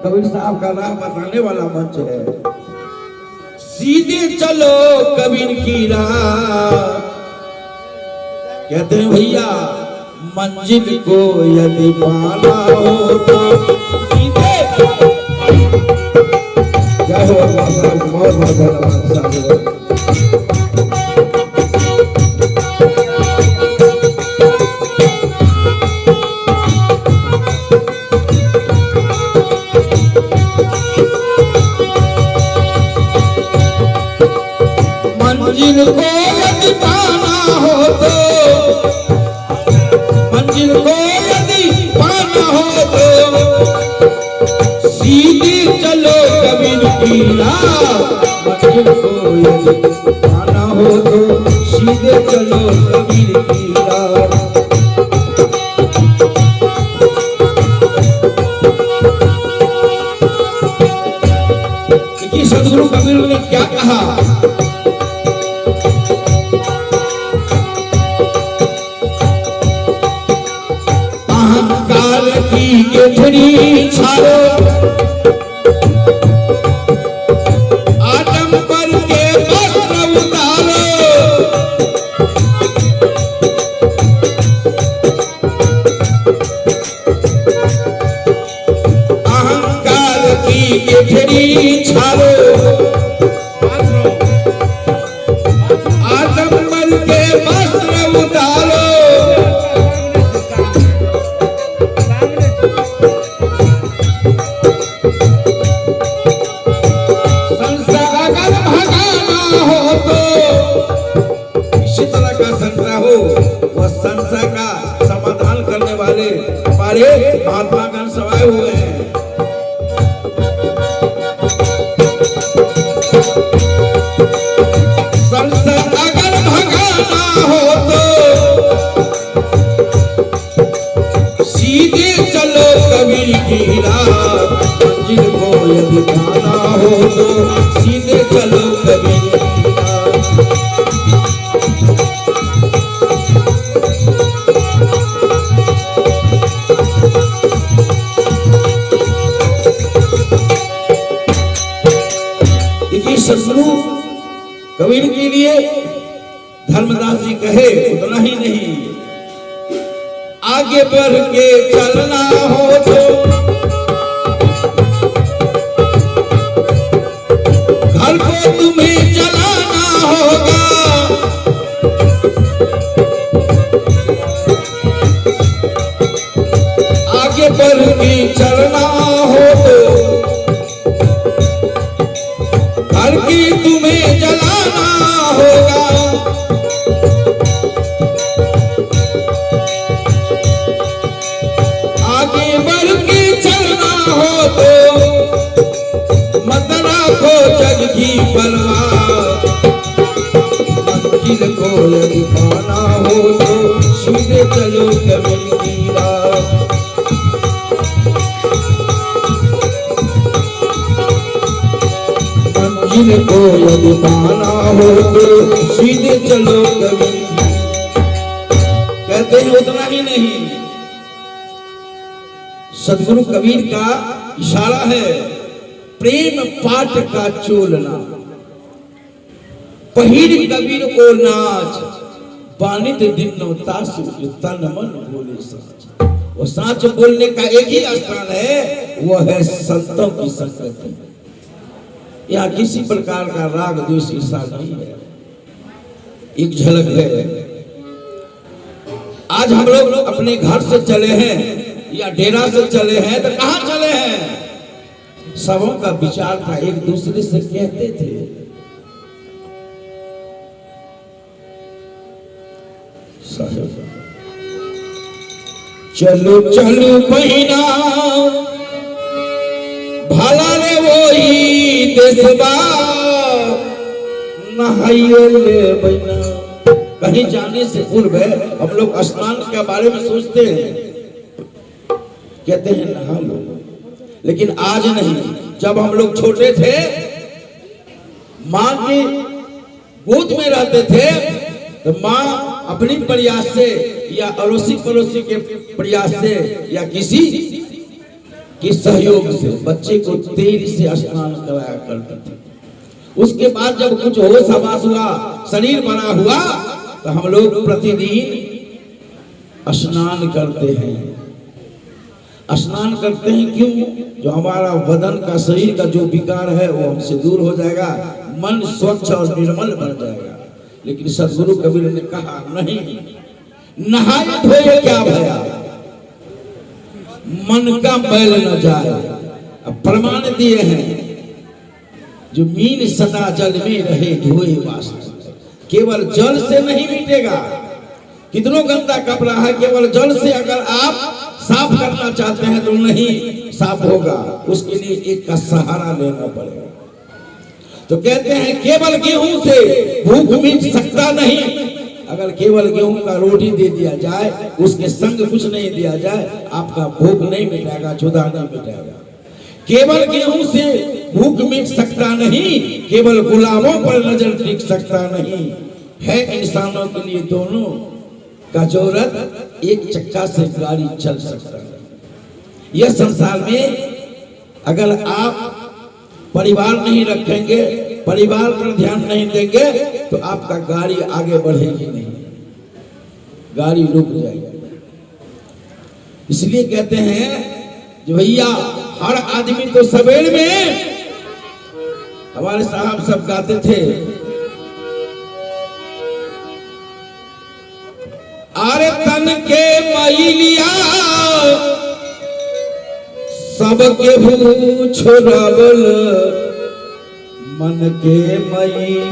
कबीर साहब का राह बताने वाला मंच है। सीधे चलो कबीर की राह, कहते हैं भैया मंजिल को यदि पाना हो तो सीधे। जय हो बहुत बहुत धन्यवाद। मंजिल को यदि पाना हो तो, मंजिल को यदि पाना हो तो सीधे चलो कबीर की राह। मंजिल को यदि पाना हो तो सीधे चलो कबीर की राह। देखिए सदगुरु कबीर ने क्या कहा। गेठरी छाड़ो आदम पर के वस्त्र उतारो। अहंकार की गेठरी छाड़ो आदम पर के वस्त्र उतारो। संसार का समाधान करने वाले हमारे महात्मा गण समाये हुए हैं। संसार अगर भगाना हो तो सीधे चलो कबीर की राह। मंजिल को यदि पाना हो तो सीधे चलो कबीर की राह। सदगुरु कबीर के लिए धर्मदास जी कहे उतना ही नहीं, आगे बढ़ के चलना हो तो घर को तुम्हें चलाना होगा। आगे बढ़ के चलना हो तो घर की तुम्हें जलाना होगा। आगे बढ़ के चलना हो तो मत राखो जग की परवाह। मंजिल को यदि पाना हो तो सीधे चलो कबीर की राह। मंजिल को यदि पाना हो तो सीधे चलो कबीर की। कहते हैं उतना ही नहीं, सदगुरु कबीर का इशारा है प्रेम पाठ का चोलना। पहिर कबीर को नाच बानित दिन तासु तन मन बोले साच। वो साच बोलने का एक ही स्थान है, वो है संतों की संगति। यहाँ किसी प्रकार का राग द्वेष ईर्षा नहीं है। एक झलक है। आज हम लोग अपने घर से चले हैं या डेरा से चले हैं तो कहां चले हैं? सबों का विचार था, एक दूसरे से कहते थे चलो चलो बहिना भला रे वही देशबा नहाइयो ले बहिना। कहीं जाने से पूर्व हम लोग स्नान के बारे में सोचते हैं, कहते हैं नहा लो। लेकिन आज नहीं, जब हम लोग छोटे थे माँ के गोद में रहते थे तो माँ अपनी प्रयास से या अड़ोसी पड़ोसी के प्रयास से या किसी के सहयोग से बच्चे को तेल से स्नान कराया करते थे। उसके बाद जब कुछ होश हवास हुआ, शरीर बना हुआ, तो हम लोग प्रतिदिन स्नान करते हैं। स्नान करते हैं क्यों? जो हमारा बदन का, शरीर का जो विकार है वो हमसे दूर हो जाएगा, मन स्वच्छ और निर्मल बन जाएगा। लेकिन सदगुरु कबीर ने कहा नहीं, नहाए धोए क्या भया, मन का मैल न जाए। अब प्रमाण दिए हैं, जो मीन सदा जल में रहे धोए वास्ते। केवल जल से नहीं मिटेगा, कितनों गंदा कपड़ा है, केवल जल से अगर आप साफ करना चाहते हैं तो नहीं साफ होगा, उसके लिए एक का सहारा लेना पड़ेगा। तो कहते हैं केवल गेहूं से भूख मिट सकता नहीं। अगर केवल गेहूं का रोटी दे दिया जाए, उसके संग कुछ नहीं दिया जाए, आपका भूख नहीं मिटेगा, क्षुधा नहीं मिटेगा। केवल गेहूं से भूख मिट सकता नहीं, केवल गुलामों पर नजर टिक सकता नहीं है। इंसानों के लिए दोनों का जरूरत, एक चक्का से गाड़ी चल सकता है। यह संसार में अगर आप परिवार नहीं रखेंगे, परिवार पर ध्यान नहीं देंगे, तो आपका गाड़ी आगे बढ़ेगी नहीं, गाड़ी रुक जाएगी। इसलिए कहते हैं कि भैया हर आदमी तो सवेर में, हमारे साहब सब गाते थे, अरे तन के मैलिया सबके छोड़ावल, मन के मैलिया